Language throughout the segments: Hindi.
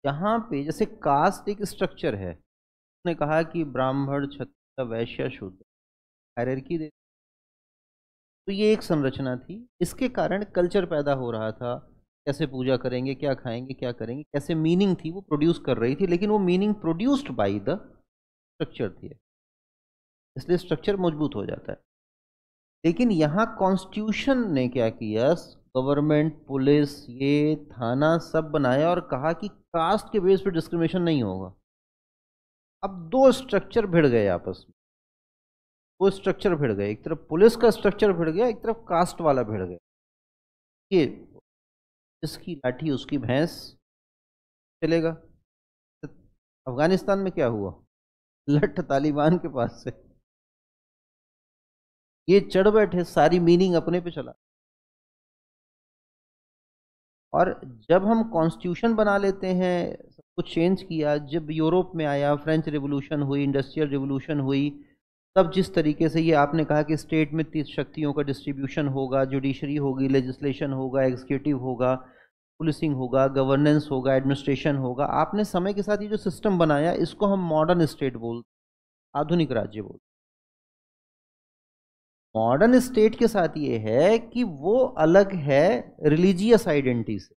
यहाँ पे जैसे कास्ट एक स्ट्रक्चर है, उसने कहा कि ब्राह्मण क्षत्रिय वैश्य शूद्र हायरार्की दे, तो ये एक संरचना थी। इसके कारण कल्चर पैदा हो रहा था, कैसे पूजा करेंगे, क्या खाएंगे, क्या करेंगे, कैसे मीनिंग थी वो प्रोड्यूस कर रही थी, लेकिन वो meaning produced by the structure थी, इसलिए स्ट्रक्चर मजबूत हो जाता है। लेकिन यहाँ कॉन्स्टिट्यूशन ने क्या किया, गवर्नमेंट, पुलिस, ये थाना सब बनाया और कहा कि कास्ट के बेस पे डिस्क्रिमिनेशन नहीं होगा। अब दो स्ट्रक्चर भिड़ गए आपस में, दो स्ट्रक्चर भिड़ गए, एक तरफ पुलिस का स्ट्रक्चर भिड़ गया, एक तरफ कास्ट वाला भिड़ गया। ये जिसकी लाठी उसकी भैंस चलेगा। अफगानिस्तान में क्या हुआ, लठ तालिबान के पास से, ये चढ़ बैठे, सारी मीनिंग अपने पे चला। और जब हम कॉन्स्टिट्यूशन बना लेते हैं, सब कुछ चेंज किया, जब यूरोप में आया, फ्रेंच रिवोल्यूशन हुई, इंडस्ट्रियल रिवोल्यूशन हुई, तब जिस तरीके से ये आपने कहा कि स्टेट में 30 शक्तियों का डिस्ट्रीब्यूशन होगा, जुडिशरी होगी, लेजिस्लेशन होगा, एग्जीक्यूटिव होगा, पुलिसिंग होगा, गवर्नेंस होगा, एडमिनिस्ट्रेशन होगा, आपने समय के साथ ये जो सिस्टम बनाया, इसको हम मॉडर्न स्टेट बोलते, आधुनिक राज्य बोलते। मॉडर्न स्टेट के साथ ये है कि वो अलग है रिलीजियस आइडेंटिटी से,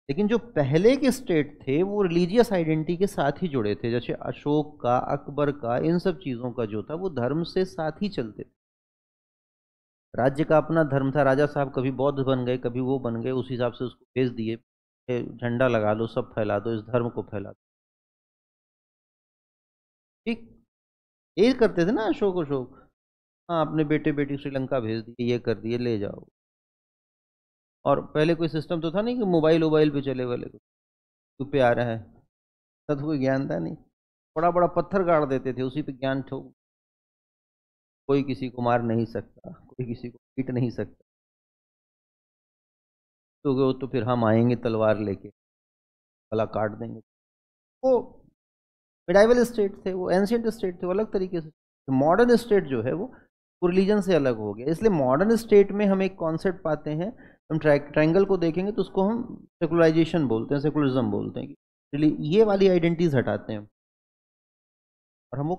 लेकिन जो पहले के स्टेट थे वो रिलीजियस आइडेंटिटी के साथ ही जुड़े थे। जैसे अशोक का, अकबर का, इन सब चीज़ों का जो था वो धर्म से साथ ही चलते थे। राज्य का अपना धर्म था, राजा साहब कभी बौद्ध बन गए, कभी वो बन गए, उस हिसाब से उसको भेज दिए, झंडा लगा लो, सब फैला दो, इस धर्म को फैला दो। ठीक, ये करते थे ना अशोक। अशोक, हाँ, अपने बेटे बेटी श्रीलंका भेज दिए, ये कर दिए, ले जाओ। और पहले कोई सिस्टम तो था नहीं कि मोबाइल वोबाइल पे चले वाले को पे आ रहा है, तब तो कोई ज्ञान था नहीं, बड़ा बड़ा पत्थर गाड़ देते थे, उसी पे ज्ञान ठोक, कोई किसी को मार नहीं सकता, कोई किसी को पीट नहीं सकता, तो फिर हम आएंगे तलवार लेके, गला काट देंगे। वो मिडाइवल स्टेट थे, वो एंशियंट स्टेट थे, वो अलग तरीके से। मॉडर्न स्टेट जो है वो रिलीजन से अलग हो गया। इसलिए मॉडर्न स्टेट में हम एक कॉन्सेप्ट पाते हैं, हम ट्रायंगल को देखेंगे तो उसको हम सेकुलराइजेशन बोलते हैं, सेकुलरिज्म बोलते हैं, कि ये वाली आइडेंटिटीज हटाते हैं और हम वो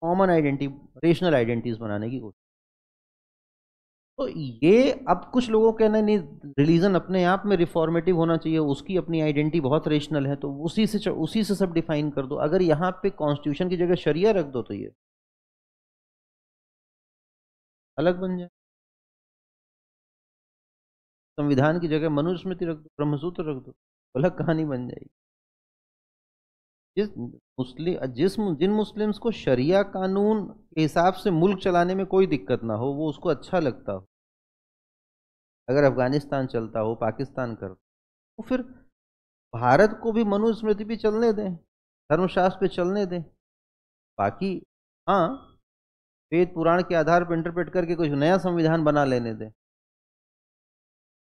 कॉमन आइडेंटिटी, रेशनल आइडेंटिटीज बनाने की कोशिश। तो ये अब कुछ लोगों का कहना नहीं, रिलीजन अपने आप में रिफॉर्मेटिव होना चाहिए, उसकी अपनी आइडेंटिटी बहुत रेशनल है, तो उसी से सब डिफाइन कर दो। अगर यहाँ पे कॉन्स्टिट्यूशन की जगह शरिया रख दो तो ये अलग बन जाए, संविधान की जगह मनुस्मृति रख दो, ब्रह्मसूत्र रख दो, अलग कहानी बन जाएगी। जिन मुस्लिम्स को शरिया कानून के हिसाब से मुल्क चलाने में कोई दिक्कत ना हो, वो उसको अच्छा लगता हो, अगर अफगानिस्तान चलता हो, पाकिस्तान कर, तो फिर भारत को भी मनुस्मृति पे चलने दें, धर्मशास्त्र पे चलने दें। बाकी हाँ, वेद पुराण के आधार पर इंटरप्रेट करके कुछ नया संविधान बना लेने दें,